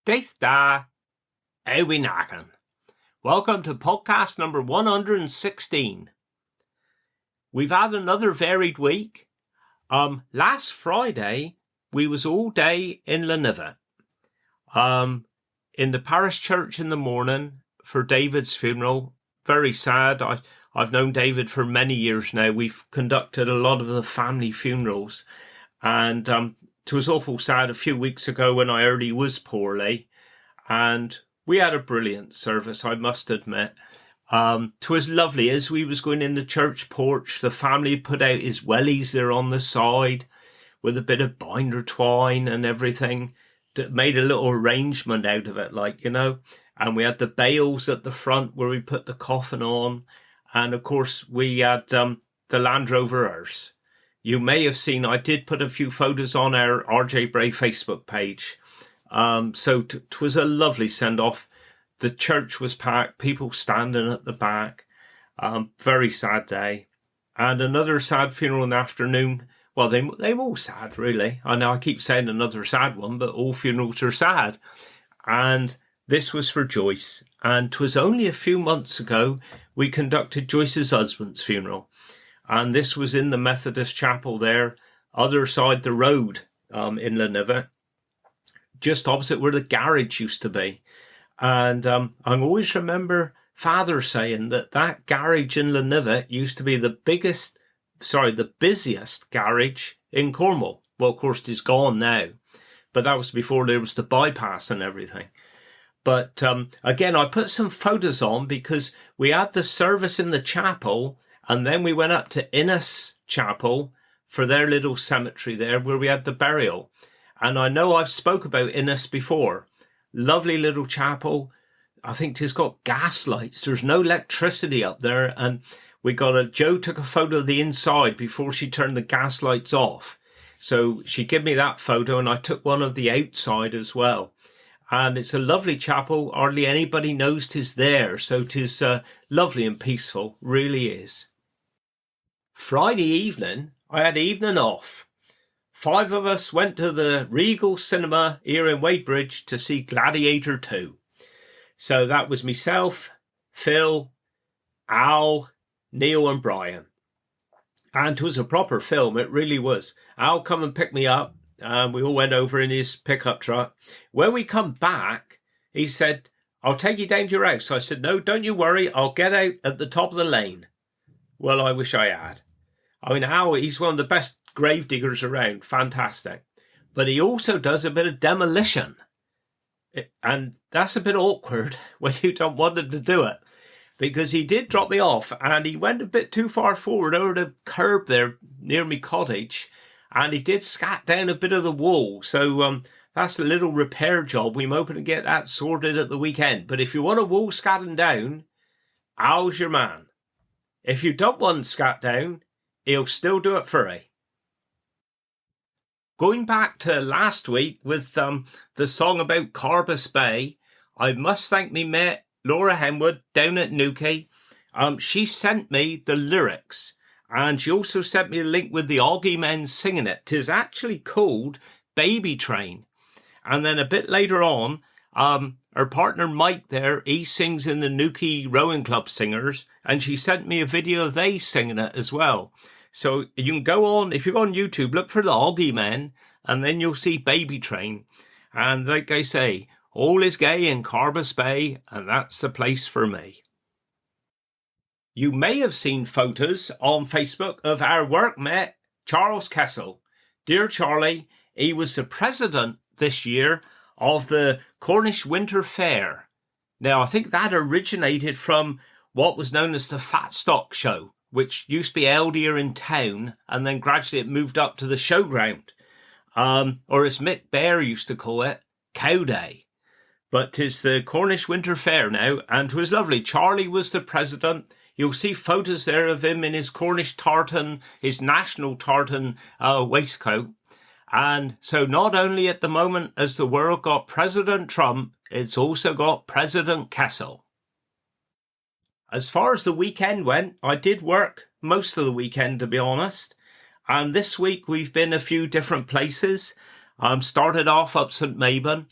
Death da, Ewi Nagan. Welcome to podcast number 116. We've had another varied week. Last Friday, we was all day in Laniva. In the parish church in the morning for David's funeral. Very sad. I've known David for many years now. We've conducted a lot of the family funerals. And it was awful sad a few weeks ago when I heard he was poorly. And we had a brilliant service, I must admit. 'Twas lovely. As we was going in the church porch, the family put out his wellies there on the side with a bit of binder twine and everything. Made a little arrangement out of it, And we had the bales at the front where we put the coffin on. And of course, we had the Land Rover hearse. You may have seen, I did put a few photos on our RJ Bray Facebook page. So 'twas a lovely send-off. The church was packed, people standing at the back. Very sad day. And another sad funeral in the afternoon. Well, they were all sad, really. I know I keep saying another sad one, but all funerals are sad. And this was for Joyce. And 'twas only a few months ago we conducted Joyce's husband's funeral. And this was in the Methodist chapel there, other side the road in Laniva, just opposite where the garage used to be. And I always remember Father saying that garage in Laniva used to be the busiest garage in Cornwall. Well, of course, it's gone now, but that was before there was the bypass and everything. But again, I put some photos on because we had the service in the chapel, and then we went up to Innes Chapel for their little cemetery there where we had the burial. And I know I've spoke about Innes before. Lovely little chapel. I think it's got gas lights. There's no electricity up there. And Joe took a photo of the inside before she turned the gas lights off. So she gave me that photo and I took one of the outside as well. And it's a lovely chapel. Hardly anybody knows 'tis there. So 'tis lovely and peaceful. Really is. Friday evening, I had evening off. 5 of us went to the Regal Cinema here in Wadebridge to see Gladiator 2. So that was myself, Phil, Al, Neil and Brian. And it was a proper film, it really was. Al come and pick me up, and we all went over in his pickup truck. When we come back, he said, "I'll take you down to your house." I said, "No, don't you worry, I'll get out at the top of the lane." Well, I wish I had. I mean, Al, he's one of the best grave diggers around. Fantastic. But he also does a bit of demolition. And that's a bit awkward when you don't want him to do it. Because he did drop me off and he went a bit too far forward over the curb there near me cottage. And he did scat down a bit of the wall. So that's a little repair job. We're hoping to get that sorted at the weekend. But if you want a wall scatting down, Al's your man. If you don't want scat down, he'll still do it for you. Going back to last week with the song about Carbis Bay, I must thank me mate Laura Henwood down at Newquay. She sent me the lyrics and she also sent me a link with the Augie men singing it. 'Tis actually called Baby Train. And then a bit later on, her partner Mike there, he sings in the Newquay Rowing Club Singers, and she sent me a video of they singing it as well. So you can go on, if you go on YouTube, look for the Augie men, and then you'll see Baby Train. And like I say, all is gay in Carbis Bay, and that's the place for me. You may have seen photos on Facebook of our workmate, Charles Kessel. Dear Charlie, he was the president this year of the Cornish Winter Fair. Now, I think that originated from what was known as the Fat Stock Show, which used to be held here in town, and then gradually it moved up to the showground. Or as Mick Bear used to call it, Cow Day. But 'tis the Cornish Winter Fair now, and 'twas lovely. Charlie was the president. You'll see photos there of him in his Cornish tartan, his national tartan waistcoat. And so not only at the moment has the world got President Trump, it's also got President Kessel. As far as the weekend went, I did work most of the weekend, to be honest. And this week we've been a few different places. Started off up St. Mabon.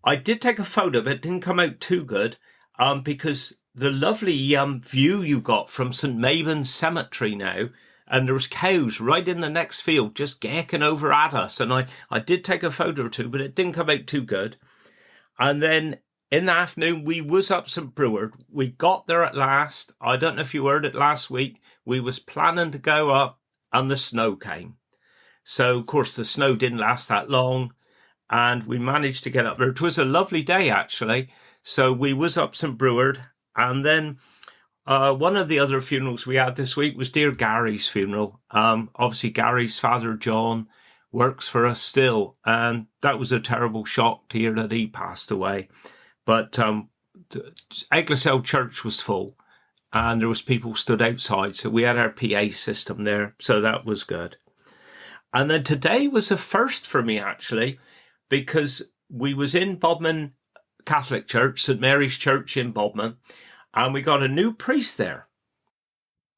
I did take a photo, but it didn't come out too good, because the lovely view you got from St. Mabon's Cemetery now, and there was cows right in the next field just gawking over at us. And I did take a photo or two, but it didn't come out too good. And then in the afternoon, we was up St. Breward. We got there at last. I don't know if you heard it last week. We was planning to go up and the snow came. So, of course, the snow didn't last that long. And we managed to get up there. It was a lovely day, actually. So we was up St. Breward. And then one of the other funerals we had this week was dear Gary's funeral. Obviously, Gary's father, John, works for us still. And that was a terrible shock to hear that he passed away. But Ecclesall Church was full. And there was people stood outside. So we had our PA system there. So that was good. And then today was a first for me, actually, because we was in Bodmin Catholic Church, St. Mary's Church in Bodmin, and we got a new priest there.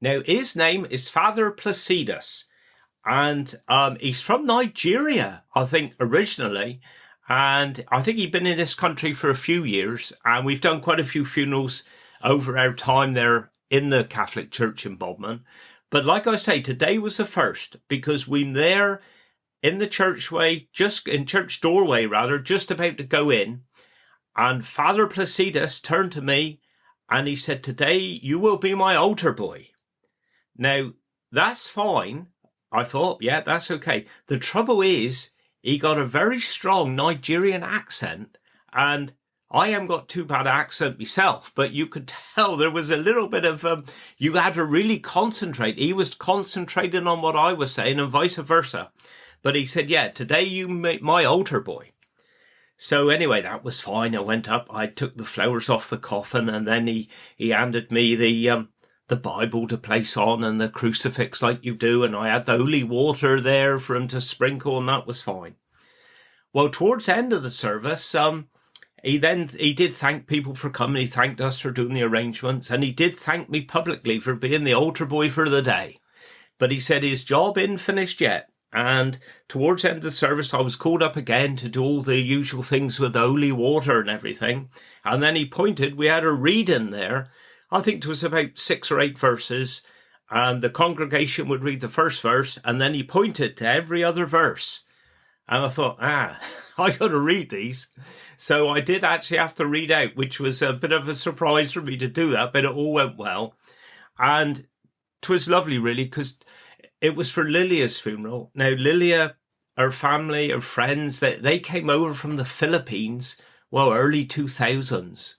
Now, his name is Father Placidus, and he's from Nigeria, I think, originally, and I think he'd been in this country for a few years, and we've done quite a few funerals over our time there in the Catholic Church in Bodmin. But like I say, today was the first, because we're there in the churchway, just in church doorway rather, just about to go in. And Father Placidus turned to me and he said, "Today you will be my altar boy." Now, that's fine. I thought, yeah, that's okay. The trouble is, he got a very strong Nigerian accent, and I haven't got too bad accent myself, but you could tell there was a little bit of, you had to really concentrate. He was concentrating on what I was saying and vice versa. But he said, "Yeah, today you make my altar boy." So anyway, that was fine. I went up, I took the flowers off the coffin, and then he handed me the Bible to place on and the crucifix like you do. And I had the holy water there for him to sprinkle, and that was fine. Well, towards the end of the service, he did thank people for coming. He thanked us for doing the arrangements, and he did thank me publicly for being the altar boy for the day. But he said his job isn't finished yet. And towards the end of the service, I was called up again to do all the usual things with the holy water and everything. And then he pointed, we had a reading there. I think it was about 6 or 8 verses. And the congregation would read the first verse. And then he pointed to every other verse. And I thought, I got to read these. So I did actually have to read out, which was a bit of a surprise for me to do that. But it all went well. And it was lovely, really, because it was for Lilia's funeral. Now, Lilia, her family, her friends, they came over from the Philippines, early 2000s.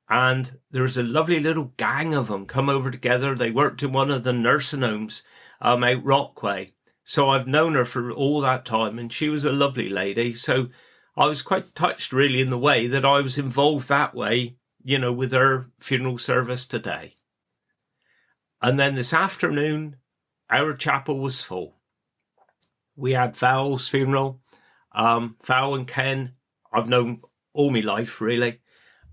And there was a lovely little gang of them come over together. They worked in one of the nursing homes out Rockway. So I've known her for all that time, and she was a lovely lady. So I was quite touched, really, in the way that I was involved that way, with her funeral service today. And then this afternoon, our chapel was full. We had Val's funeral. Val and Ken, I've known all my life, really.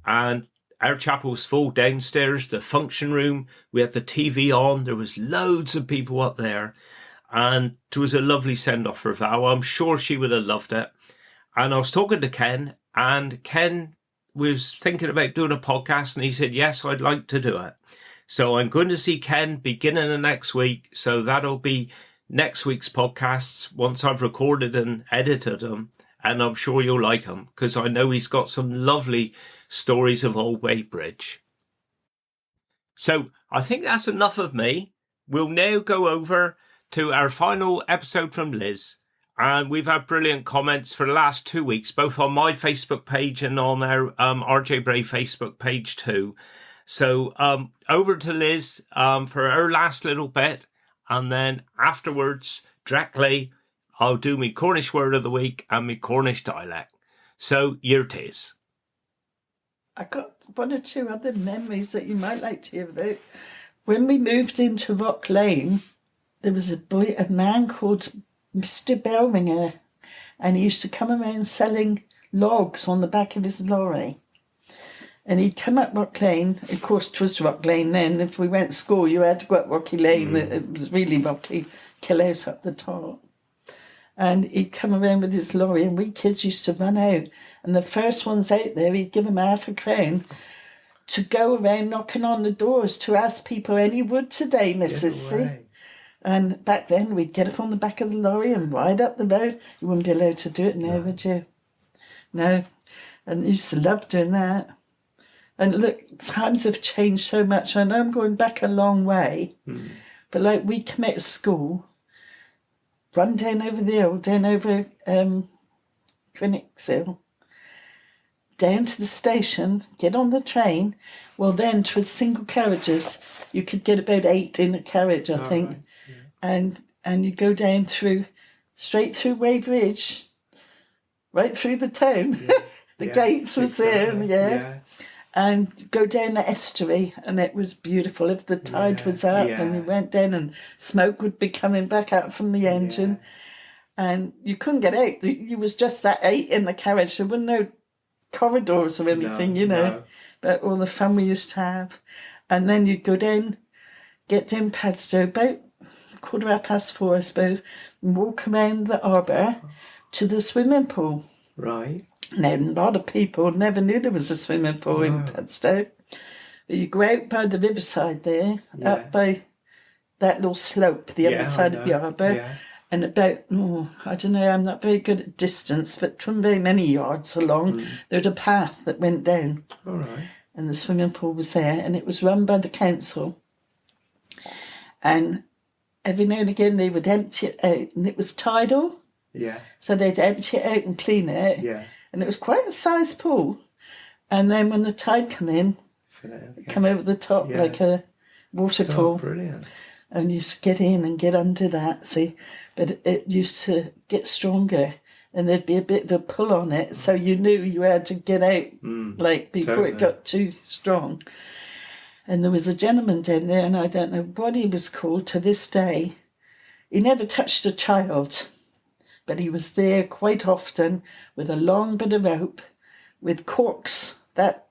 And our chapel was full downstairs, the function room. We had the TV on. There was loads of people up there. And it was a lovely send-off for Val. I'm sure she would have loved it. And I was talking to Ken, and Ken was thinking about doing a podcast, and he said, yes, I'd like to do it. So I'm going to see Ken beginning of next week. So that'll be next week's podcasts once I've recorded and edited them. And I'm sure you'll like them, because I know he's got some lovely stories of Old Weybridge. So I think that's enough of me. We'll now go over to our final episode from Liz. And we've had brilliant comments for the last 2 weeks, both on my Facebook page and on our RJ Bray Facebook page too. So over to Liz for her last little bit, and then afterwards, directly, I'll do me Cornish word of the week and me Cornish dialect. So here it is. I got 1 or 2 other memories that you might like to hear about. When we moved into Rock Lane, there was a man called Mr. Bellringer, and he used to come around selling logs on the back of his lorry. And he'd come up Rock Lane. Of course, 'twas Rock Lane then. If we went to school, you had to go up Rocky Lane. It was really rocky. Killhouse up the top. And he'd come around with his lorry, and we kids used to run out. And the first ones out there, he'd give them £0.50 to go around knocking on the doors to ask people, any wood today, Mrs. C? And back then, we'd get up on the back of the lorry and ride up the road. You wouldn't be allowed to do it now, would you? No. And I used to love doing that. And look, times have changed so much. I know I'm going back a long way, but like we'd come out of school, run down over the hill, down over Quinnick's Hill, down to the station, get on the train. Well, then 'twas single carriages. You could get about 8 in a carriage, I think. Right. Yeah. And you go down straight through Weybridge, right through the town. Yeah. The gates was there, yeah. And go down the estuary, and it was beautiful. If the tide was up and you went down, and smoke would be coming back out from the engine, and you couldn't get out. You was just that 8 in the carriage. There were no corridors or anything, no. But all the fun we used to have. And then you'd go down, get down Padstow, about 4:15, I suppose, and walk around the arbour to the swimming pool. Right. Now, a lot of people never knew there was a swimming pool in Padstow. You go out by the riverside there, up by that little slope, the other side of the harbour, and about, I don't know, I'm not very good at distance, but from very many yards along, there was a path that went down. All right. And the swimming pool was there, and it was run by the council. And every now and again they would empty it out, and it was tidal. Yeah. So they'd empty it out and clean it. Yeah. And it was quite a size pool. And then when the tide come in, come over the top like a waterfall. Oh, brilliant. And you used to get in and get under that, see. But it used to get stronger, and there'd be a bit of a pull on it, so you knew you had to get out, before it got too strong. And there was a gentleman down there, and I don't know what he was called to this day. He never touched a child, but he was there quite often with a long bit of rope, with corks,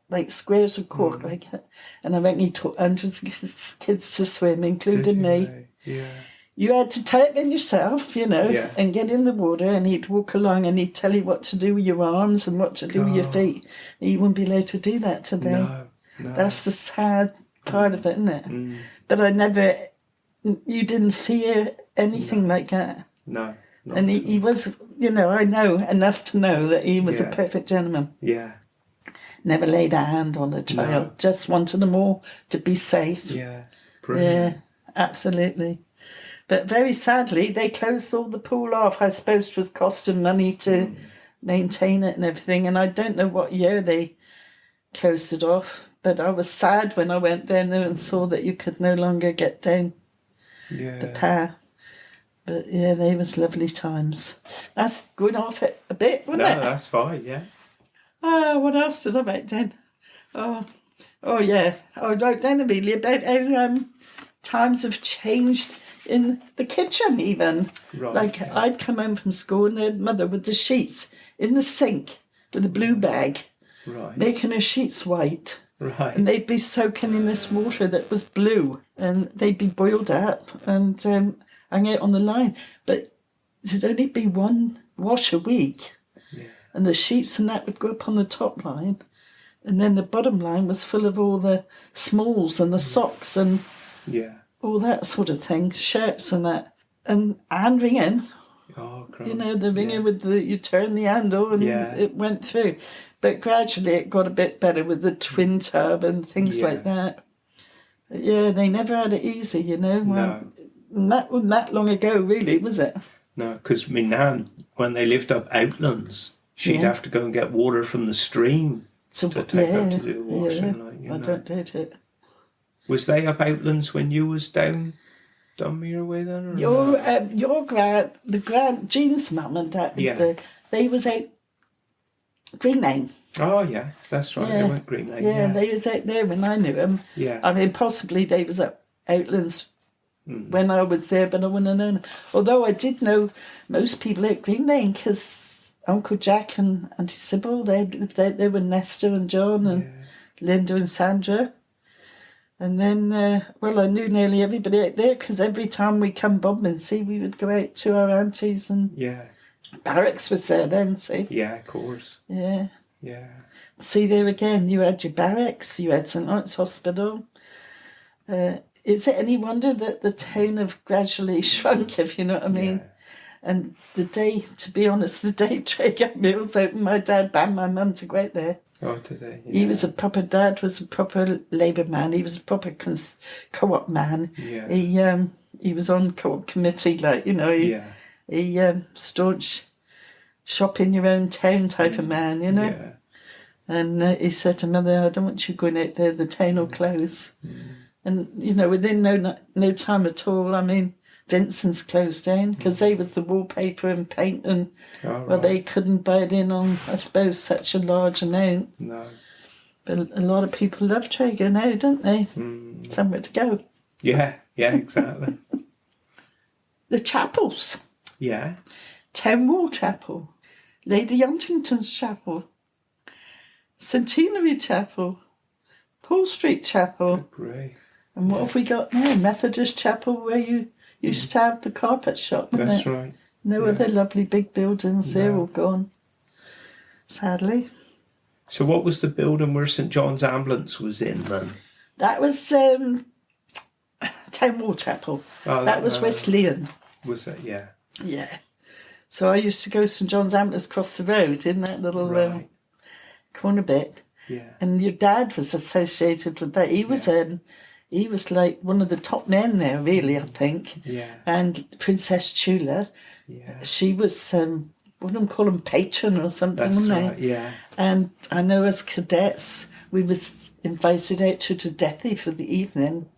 like squares of cork like that. And I reckon he taught hundreds of kids to swim, including me. Yeah. You had to tie it in yourself, and get in the water, and he'd walk along and he'd tell you what to do with your arms and what to do with your feet. You wouldn't be allowed to do that today. No. That's the sad part of it, isn't it? But you didn't fear anything like that. No. And he was, I know enough to know that he was a perfect gentleman. Yeah. Never laid a hand on a child, just wanted them all to be safe. Yeah, brilliant. Yeah, absolutely. But very sadly, they closed all the pool off. I suppose it was costing money to maintain it and everything. And I don't know what year they closed it off. But I was sad when I went down there and saw that you could no longer get down the path. But yeah, they was lovely times. That's going off it a bit, wasn't it? No, that's fine, yeah. What else did I write down? Oh yeah. I wrote down really about how times have changed in the kitchen even. Right. I'd come home from school and their mother with the sheets in the sink with a blue bag, making her sheets white. Right. And they'd be soaking in this water that was blue, and they'd be boiled up and hung out on the line. But it'd only be one wash a week. Yeah. And the sheets and that would go up on the top line. And then the bottom line was full of all the smalls and the socks and all that sort of thing, shirts and that. And hand wringing. Oh, Christ. The ringer with you turn the handle and it went through. But gradually it got a bit better with the twin tub and things like that. But they never had it easy, No. That wasn't that long ago, really, was it? No, because my nan, when they lived up Outlands, she'd have to go and get water from the stream to take up to do the washing. I don't doubt it. Was they up Outlands when you was down Dunmere way then? Or your Jean's mum and dad, they was out Green Lane. Oh, yeah, that's right. They went Green Lane. Yeah, they was out there when I knew them. Yeah. I mean, possibly they was up Outlands when I was there, but I wouldn't have known them. Although I did know most people at Green Lane because Uncle Jack and Auntie Sybil, they lived out there with Nesta and John and Linda and Sandra. And then, I knew nearly everybody out there because every time we come bobbing, see, we would go out to our aunties and Barracks was there then, see. Yeah, of course. Yeah. Yeah. See, there again, you had your Barracks, you had St. Lawrence Hospital. Is it any wonder that the town have gradually shrunk, if you know what I mean? Yeah. And the day, to be honest, the day Traeger Mills opened, my dad banned my mum to go out there. Oh, today. Yeah. He was a proper Labour man. He was a proper co-op man. Yeah. He was on co-op committee, like, you know. He staunch shop in your own town type of man, you know. Yeah. And he said to Mother, I don't want you going out there, the town will close. And, you know, within no time at all, I mean, Vincent's closed down because they was the wallpaper and paint and, they couldn't buy it in on, I suppose, such a large amount. No. But a lot of people love Traeger now, don't they? Somewhere to go. Yeah, exactly. The chapels. Yeah. Town Wall Chapel. Lady Huntington's Chapel. Centenary Chapel. Paul Street Chapel. Great. And what have we got now? Methodist Chapel, where you used to have the carpet shop, wasn't That's it? right. No other lovely big buildings. They're all gone, sadly. So what was the building where St John's Ambulance was in then? That was Town Wall Chapel. That was Wesleyan. Was it? Yeah. Yeah. So I used to go St John's Ambulance across the road in that little corner bit. Yeah. And your dad was associated with that. He was like one of the top men there, really, I think. Yeah. And Princess Chula, she was, what do you call them, patron or something, wasn't right, they? yeah. And I know as cadets, we was invited out to Dethy for the evening.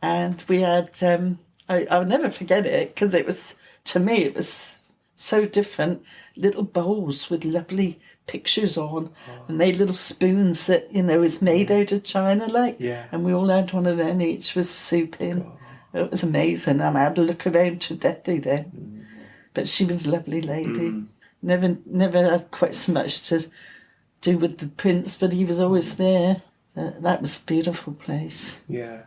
And we had, I'll never forget it, because it was, to me, it was so different. Little bowls with lovely pictures on, and they little spoons that, you know, is made out of china, like. Yeah. And we all had one of them each with soup in. It was amazing. And I had a look around to Dethy there. But she was a lovely lady. Never had quite so much to do with the prince, but he was always there. That was a beautiful place. Yeah.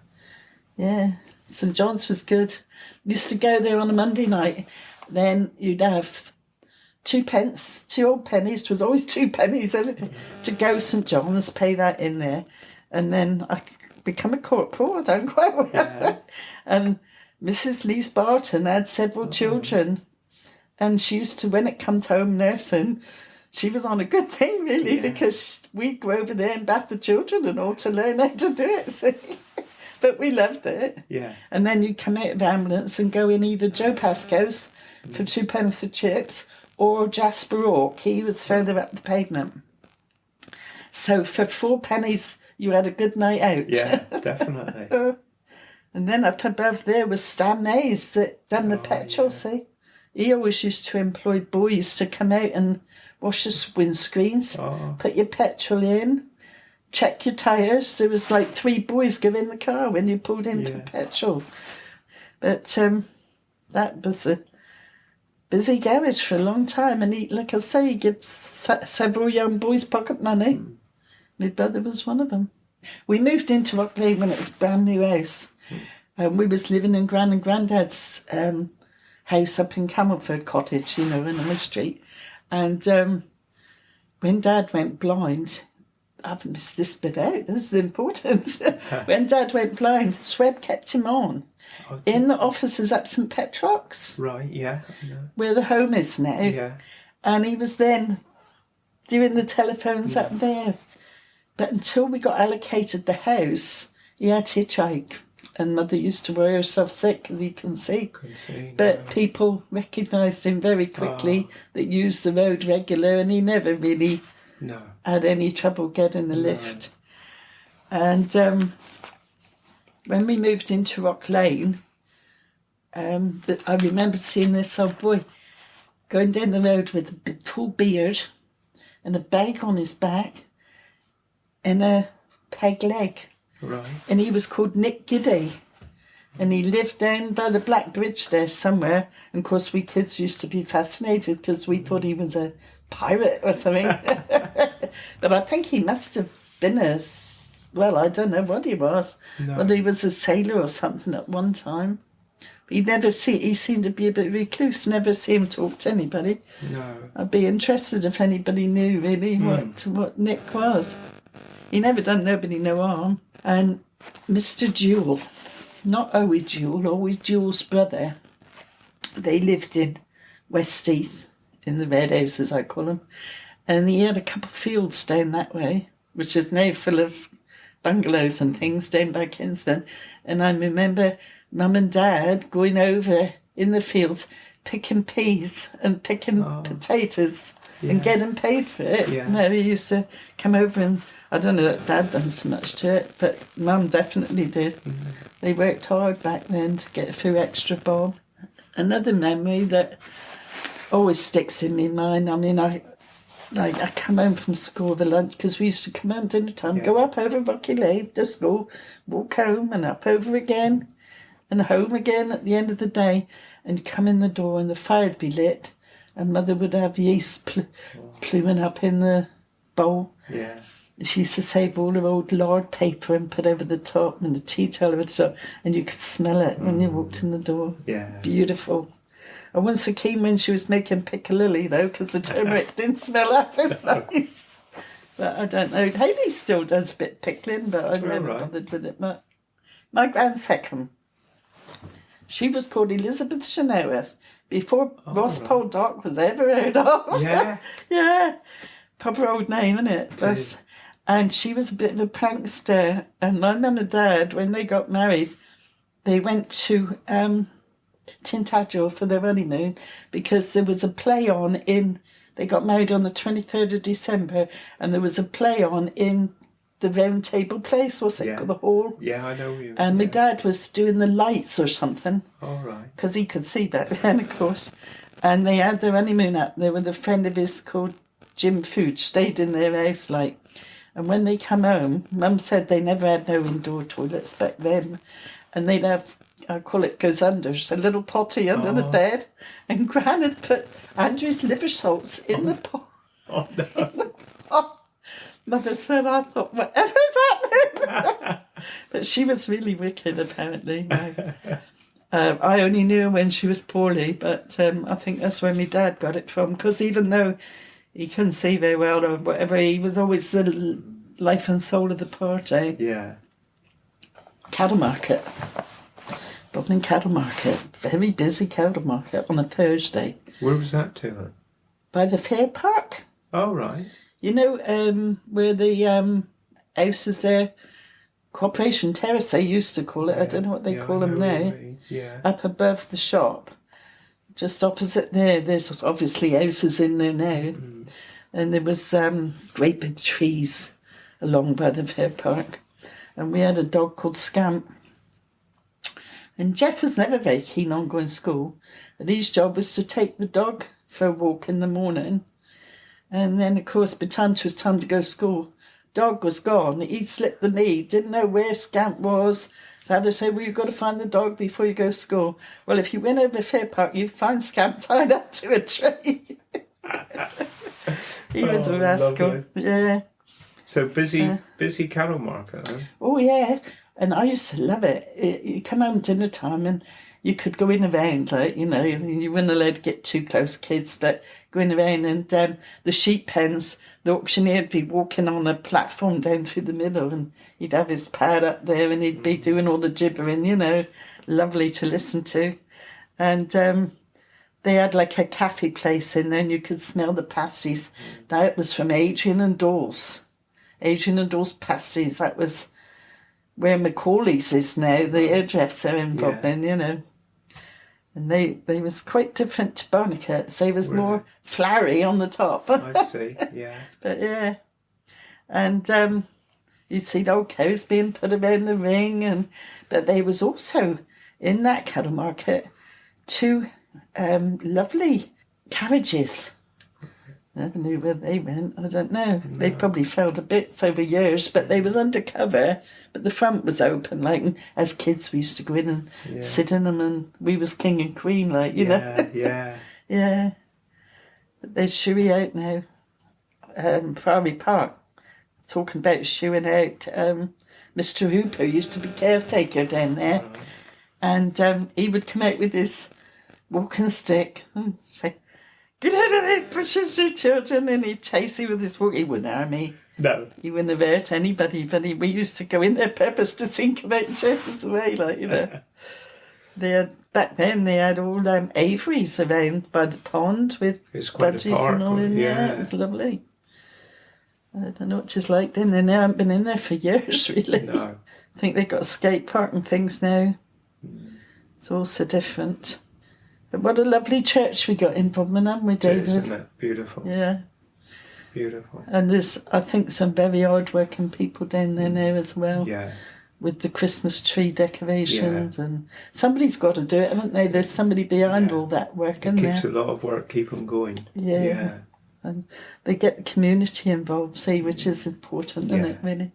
Yeah. St John's was good. Used to go there on a Monday night. Then you'd have 2 pence, 2 old pennies. It was always 2 pennies, everything, to go St John's, pay that in there. And then I become a corporal, I don't quite well. Yeah. And Mrs. Liz Barton had several children. And she used to, when it come to home nursing, she was on a good thing, really, because we'd go over there and bath the children and all to learn how to do it, see. But we loved it. Yeah. And then you'd come out of the ambulance and go in either Joe Pascoe's for 2 pence for chips or Jasper Ork. He was further up the pavement. So for 4 pennies, you had a good night out. Yeah, definitely. And then up above there was Stan Mays that done the petrol, see. He always used to employ boys to come out and wash the windscreens, put your petrol in, check your tyres. There was like 3 boys go in the car when you pulled in for petrol. But that was a busy garage for a long time. And he, like I say, he gives several young boys pocket money. My brother was one of them. We moved into Rock Lane when it was a brand new house. We was living in Gran and Grandad's house up in Camelford Cottage, you know, in High Street. And when Dad went blind, I've missed this bit out, this is important. When Dad went blind, Sweb kept him on in the offices at St Petrock's. Right, yeah. Where the home is now. Yeah. And he was then doing the telephones up there. But until we got allocated the house, he had to hitchhike. And Mother used to worry herself sick because he couldn't see. But people recognised him very quickly that used the road regular, and he never really had any trouble getting the lift. And when we moved into Rock Lane, I remember seeing this old boy going down the road with a full beard and a bag on his back and a peg leg. Right. And he was called Nick Giddy. And he lived down by the Black Bridge there somewhere. And of course we kids used to be fascinated because we thought he was a pirate or something. But I think he must have been well, I don't know what he was. No. Whether he was a sailor or something at one time. But he seemed to be a bit recluse, never see him talk to anybody. No. I'd be interested if anybody knew really what Nick was. He never done nobody no harm. And Mr. Jewell, not Owie Jewell, Owie Jewell's brother, they lived in Westheath, in the Red House as I call them, and he had a couple of fields down that way, which is now full of bungalows and things down by Kinsman. And I remember Mum and Dad going over in the fields picking peas and picking potatoes and getting paid for it. Yeah. You know, he used to come over, and I don't know that Dad done so much to it, but Mum definitely did. Mm-hmm. They worked hard back then to get a few extra bob. Another memory that always sticks in my mind, I mean, I come home from school for lunch, because we used to come home dinner time, go up over Rocky Lane to school, walk home and up over again and home again at the end of the day, and come in the door and the fire would be lit and Mother would have yeast pluming up in the bowl. Yeah. She used to save all her old lard paper and put over the top, and the tea towel over the top, and you could smell it when you walked in the door. Yeah. Beautiful. I once so keen when she was making piccalilli, though, because the turmeric didn't smell half as nice. But I don't know. Hayley still does a bit of pickling, but I've never bothered with it much. My grandsecond, she was called Elizabeth Chenoweth before Ross Poldock was ever heard of. Yeah. Yeah. Proper old name, isn't it? And she was a bit of a prankster. And my mum and dad, when they got married, they went to Tintagel for their honeymoon, because there was a play on in... They got married on the 23rd of December, and there was a play on in the Round Table Place, what's it called, the hall? Yeah, I know you. And my dad was doing the lights or something. All right. Because he could see back then, of course. And they had their honeymoon up there with a friend of his called Jim Fooch, stayed in their house, like. And when they come home, Mum said they never had no indoor toilets back then. And they'd have, I call it goes unders, a little potty under the bed. And Gran had put Andrew's liver salts in the pot. Oh, no. In the pot. Mother said, I thought, whatever's happening? But she was really wicked, apparently. I only knew her when she was poorly, but I think that's where my dad got it from. Because even though he couldn't see very well or whatever, he was always the life and soul of the party. Yeah. Cattle market. Dublin cattle market. Very busy cattle market on a Thursday. Where was that to? By the fair park. Oh, right. You know where the house is there? Corporation Terrace, they used to call it. I don't know what they call them now. Yeah. Up above the shop. Just opposite there. There's obviously houses in there now. Mm. And there was great big trees along by the fair park. And we had a dog called Scamp. And Jeff was never very keen on going to school. But his job was to take the dog for a walk in the morning. And then, of course, by the time it was time to go to school, dog was gone. He'd slipped the lead, didn't know where Scamp was. Father said, well, you've got to find the dog before you go to school. Well, if you went over Fair Park, you'd find Scamp tied up to a tree. He was a rascal. Lovely. Yeah. So busy cattle market, huh? Oh, yeah. And I used to love it. You come home dinner time and you could go in around, like, you know, you weren't allowed to get too close, kids, but going around and the sheep pens, the auctioneer would be walking on a platform down through the middle and he'd have his pad up there and he'd be doing all the gibbering, you know, lovely to listen to. And they had like a cafe place in there and you could smell the pasties. That was from Adrian and Dawes. Adrian and Dawes pasties, that was where Macaulay's is now, the hairdresser in Bobbin, you know. And they was quite different to Barnicott's. They was more flowery on the top. I see, yeah. But yeah. And you'd see the old cows being put around the ring. But there was also, in that cattle market, two lovely carriages. I never knew where they went. I don't know. No. They probably failed a bit over years, but they was undercover. But the front was open. Like as kids, we used to go in and sit in them, and we was king and queen, like you know. Yeah. Yeah. But there's Shuey out now. Priory Park. talking about shooing out. Mr. Hooper used to be caretaker down there, and he would come out with his walking stick and say, "Get out of there, pushes your children," and he'd chase you with his walk. He wouldn't harm me. No. He wouldn't have hurt anybody, but we used to go in there purpose to sink them out and chase us away, like, you know. Back then they had all aviaries around by the pond with budgies and all in there. It was lovely. I don't know what it's like then. They haven't been in there for years, really. No. I think they've got a skate park and things now. It's all so different. But what a lovely church we got in Bodmin, haven't we, David? Isn't it beautiful? Yeah. Beautiful. And there's, I think, some very hard-working people down there now as well. Yeah. With the Christmas tree decorations, and somebody's got to do it, haven't they? There's somebody behind all that work, isn't there? It keeps a lot of work, keep them going. Yeah. And they get the community involved, see, which is important, isn't it, really?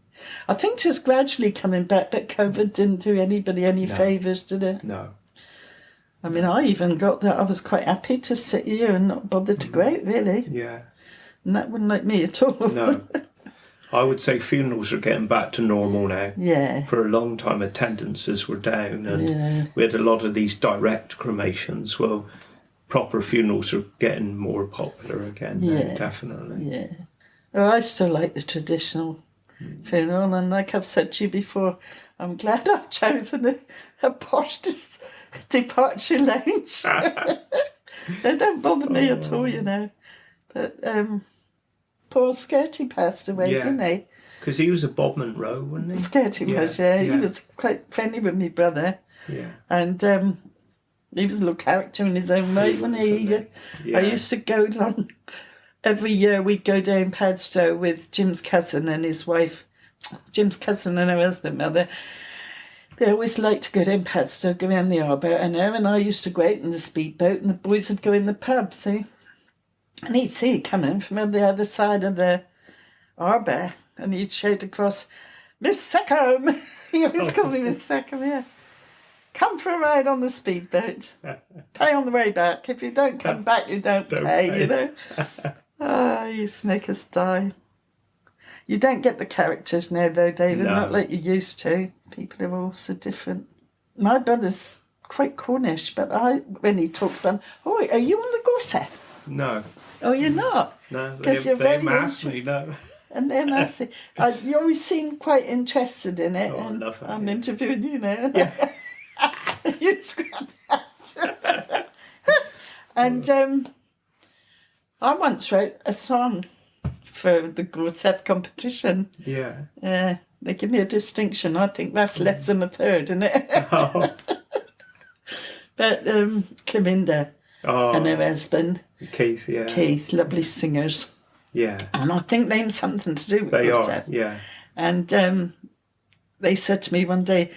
I think just gradually coming back, but COVID didn't do anybody any favours, did it? No. I mean, I even got that. I was quite happy to sit here and not bother to go out, really. Yeah. And that wouldn't like me at all. No. I would say funerals are getting back to normal now. Yeah. For a long time, attendances were down, and we had a lot of these direct cremations. Well, proper funerals are getting more popular again now, definitely. Yeah. Well, I still like the traditional funeral, and like I've said to you before, I'm glad I've chosen a posh departure lounge. They don't bother me at all, you know. But Paul Skirty passed away, didn't he? Because he was a Bodmin Row, wasn't he? Skirty was, He was quite friendly with my brother. Yeah. And he was a little character in his own right, wasn't he? I used to go along. Every year we'd go down Padstow with Jim's cousin and his wife. Jim's cousin and her husband, mother. They always liked to go down Padstow, go around the harbour, and her and I used to go out in the speedboat, and the boys would go in the pub, see? And he'd see it coming from the other side of the harbour, and he'd shout across, "Miss Seckham!" He always called me Miss Seckham, yeah. "Come for a ride on the speedboat. Pay on the way back. If you don't come back, you don't pay, you know." He used to make us die. You don't get the characters now, though, David, not like you used to. People are all so different. My brother's quite Cornish, but when he talks about, "Oh, are you on the Gorseth?" No. "Oh, you're not?" No, because they asked me, no. And then I say, you always seem quite interested in it. I love it. I'm interviewing you now. Yeah. You scrap that. And I once wrote a song for the Gorseth competition. Yeah. They give me a distinction. I think that's less than a third, isn't it? Oh. But Cleminda and her husband. Keith, yeah. Keith, lovely singers. Yeah. And I think they have something to do with They Gorseth. are, yeah. And they said to me one day,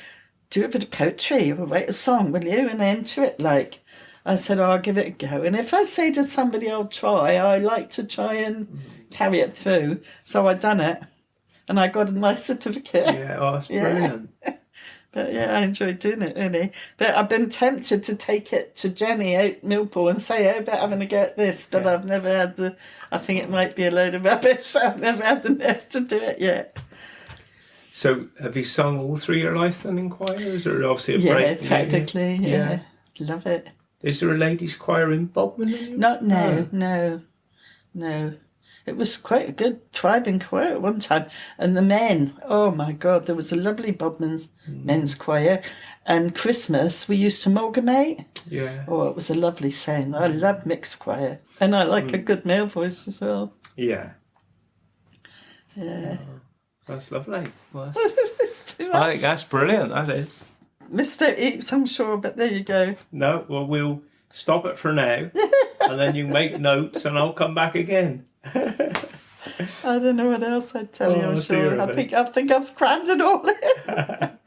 "Do a bit of poetry or write a song, will you, and enter it?" Like, I said, "I'll give it a go." And if I say to somebody I'll try, I like to try and carry it through. So I done it, and I got a nice certificate. Yeah, that's brilliant. But yeah, I enjoyed doing it, really. But I've been tempted to take it to Jenny out Millpool and say, "Oh, but having a go at this," but I've never had I think it might be a load of rubbish. I've never had the nerve to do it yet. So have you sung all through your life then in choirs, or obviously a break? Yeah, practically, yeah. Love it. Is there a ladies' choir in Bodmin? No. It was quite a good thriving choir at one time. And the men, oh my God, there was a lovely Bodmin men's choir. And Christmas, we used to amalgamate. Yeah. Oh, it was a lovely sound. I love mixed choir. And I like a good male voice as well. Yeah. Yeah. Oh, that's lovely. Well, I think that's brilliant, that is. Missed out heaps, I'm sure, but there you go. No, well, we'll stop it for now. And then you make notes and I'll come back again. I don't know what else I'd tell you, I'm sure. I think I've crammed it all in.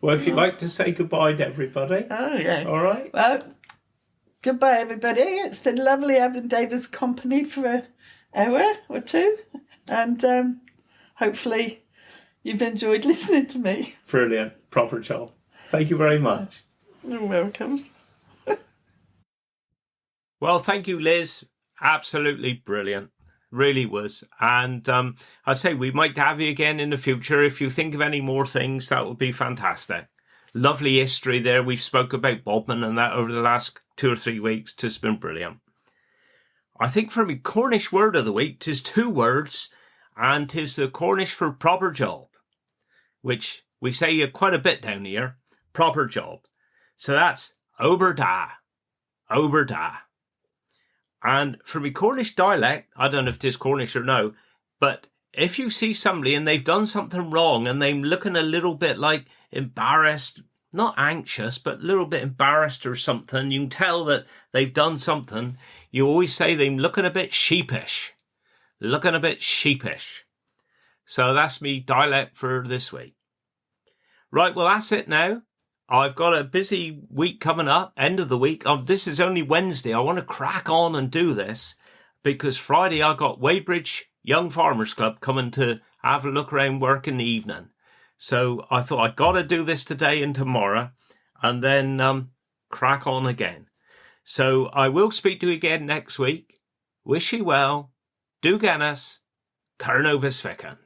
Well, if you'd like to say goodbye to everybody. Oh, yeah. All right. Well, goodbye, everybody. It's been lovely having David's company for an hour or two. And hopefully you've enjoyed listening to me. Brilliant. Proper job. Thank you very much. You're welcome. Well, thank you, Liz. Absolutely brilliant. Really was. And I say we might have you again in the future. If you think of any more things, that would be fantastic. Lovely history there. We've spoke about Bodmin and that over the last 2 or 3 weeks. It's been brilliant. I think for me, Cornish word of the week, 'tis 2 words, and 'tis the Cornish for proper job, which we say quite a bit down here. Proper job. So that's oberda. Oberda. And for me Cornish dialect, I don't know if it is Cornish or no, but if you see somebody and they've done something wrong and they're looking a little bit like embarrassed, not anxious, but a little bit embarrassed or something, you can tell that they've done something. You always say they're looking a bit sheepish. Looking a bit sheepish. So that's me dialect for this week. Right, well, that's it now. I've got a busy week coming up, end of the week. This is only Wednesday. I want to crack on and do this because Friday I got Weybridge Young Farmers Club coming to have a look around work in the evening. So I thought I'd got to do this today and tomorrow and then crack on again. So I will speak to you again next week. Wish you well. Do Guinness. Carnobus Ficken.